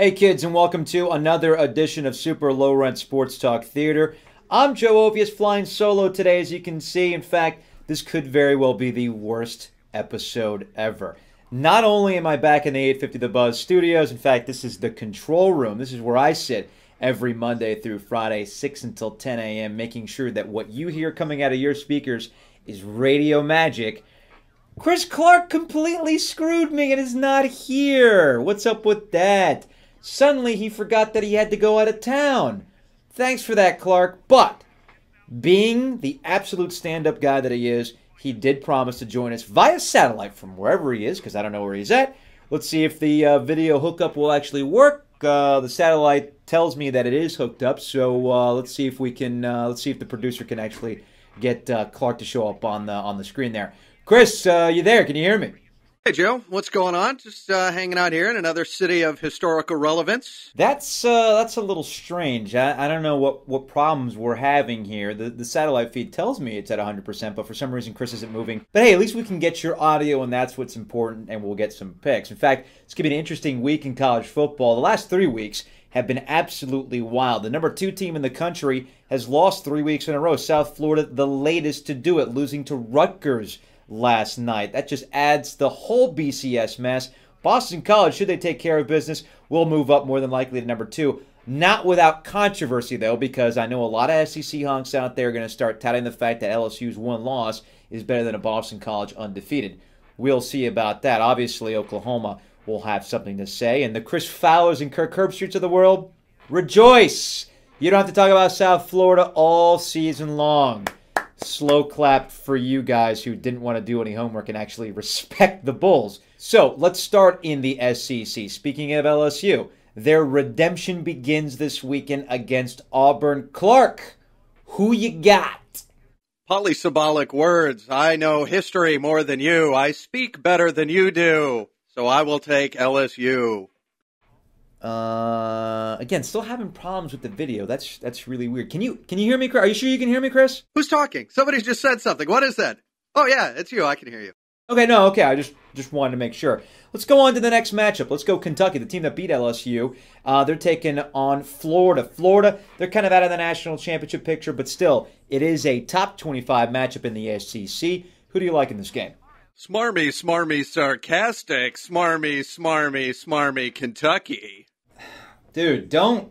Hey kids, and welcome to another edition of Super Low Rent Sports Talk Theater. I'm Joe Ovies, flying solo today, as you can see. In fact, this could very well be the worst episode ever. Not only am I back in the 850 The Buzz studios, in fact, this is the control room. This is where I sit every Monday through Friday, 6 until 10 a.m., making sure that what you hear coming out of your speakers is radio magic. Chris Clark completely screwed me and is not here. What's up with that? Suddenly, he forgot that he had to go out of town. Thanks for that, Clark. But, being the absolute stand-up guy that he is, he did promise to join us via satellite from wherever he is, because I don't know where he's at. Let's see if the video hookup will actually work. The satellite tells me that it is hooked up, so let's see if we can. Let's see if the producer can actually get Clark to show up on the screen there. Chris, you there? Can you hear me? Hey, Joe. What's going on? Just hanging out here in another city of historical relevance. That's a little strange. I don't know what problems we're having here. The satellite feed tells me it's at 100%, but for some reason Chris isn't moving. But hey, at least we can get your audio, and that's what's important, and we'll get some picks. In fact, it's going to be an interesting week in college football. The last 3 weeks have been absolutely wild. The number 2 team in the country has lost 3 weeks in a row. South Florida, the latest to do it, losing to Rutgers last night. That just adds the whole BCS mess. Boston College, should they take care of business, will move up more than likely to number 2. Not without controversy, though, because I know a lot of SEC honks out there are going to start touting the fact that LSU's one loss is better than a Boston College undefeated. We'll see about that. Obviously, Oklahoma will have something to say. And the Chris Fowlers and Kirk Herbstreits of the world, rejoice! You don't have to talk about South Florida all season long. Slow clap for you guys who didn't want to do any homework and actually respect the Bulls. So let's start in the SEC. Speaking of LSU, their redemption begins this weekend against Auburn. Clark, who you got? Polysymbolic words. I know history more than you. I speak better than you do. So I will take LSU. Again, still having problems with the video. That's really weird. Can you hear me, Chris? Are you sure you can hear me, Chris? Who's talking? Somebody just said something. What is that? Oh, yeah, it's you. I can hear you. Okay. I just wanted to make sure. Let's go on to the next matchup. Let's go Kentucky, the team that beat LSU. They're taking on Florida. Florida, they're kind of out of the national championship picture, but still, it is a top 25 matchup in the SEC. Who do you like in this game? Smarmy, smarmy, sarcastic. Smarmy, smarmy, smarmy, Kentucky. Dude, don't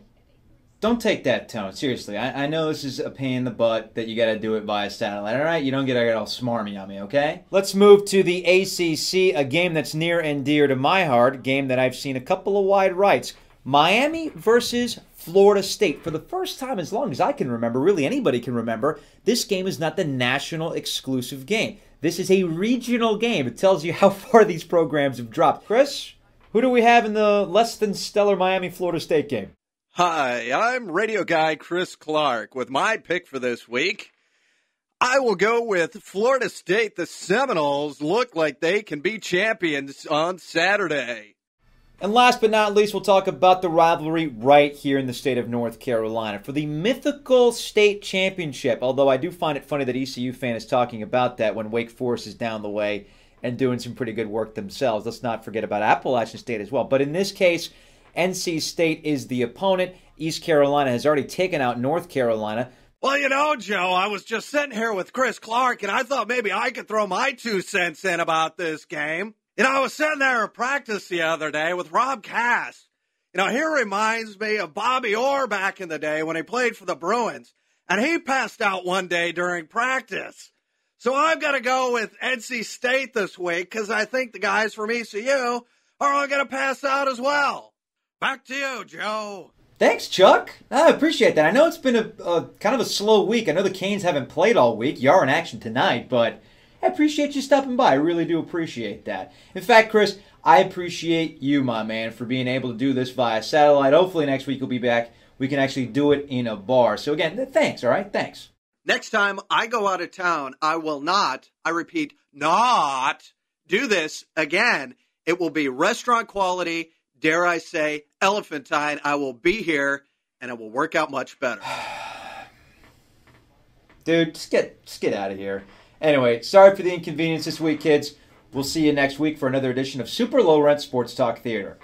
take that tone. Seriously, I know this is a pain in the butt that you got to do it via satellite, all right? You don't get all smarmy on me, okay? Let's move to the ACC, a game that's near and dear to my heart, a game that I've seen a couple of wide rights. Miami versus Florida State. For the first time as long as I can remember, really anybody can remember, this game is not the national exclusive game. This is a regional game. It tells you how far these programs have dropped. Chris? Who do we have in the less than stellar Miami-Florida State game? Hi, I'm radio guy Chris Clark with my pick for this week. I will go with Florida State. The Seminoles look like they can be champions on Saturday. And last but not least, we'll talk about the rivalry right here in the state of North Carolina for the mythical state championship, although I do find it funny that ECU fan is talking about that when Wake Forest is down the way and doing some pretty good work themselves. Let's not forget about Appalachian State as well. But in this case, NC State is the opponent. East Carolina has already taken out North Carolina. Well, you know, Joe, I was just sitting here with Chris Clark, and I thought maybe I could throw my 2 cents in about this game. You know, I was sitting there at practice the other day with Rob Cass. You know, he reminds me of Bobby Orr back in the day when he played for the Bruins, and he passed out one day during practice. So I've got to go with NC State this week because I think the guys from ECU are all going to pass out as well. Back to you, Joe. Thanks, Chuck. I appreciate that. I know it's been a kind of a slow week. I know the Canes haven't played all week. You are in action tonight, but I appreciate you stopping by. I really do appreciate that. In fact, Chris, I appreciate you, my man, for being able to do this via satellite. Hopefully next week you'll be back. We can actually do it in a bar. So again, thanks, all right? Thanks. Next time I go out of town, I will not, I repeat, not do this again. It will be restaurant quality, dare I say, elephantine. I will be here, and it will work out much better. Dude, just get out of here. Anyway, sorry for the inconvenience this week, kids. We'll see you next week for another edition of Super Low Rent Sports Talk Theater.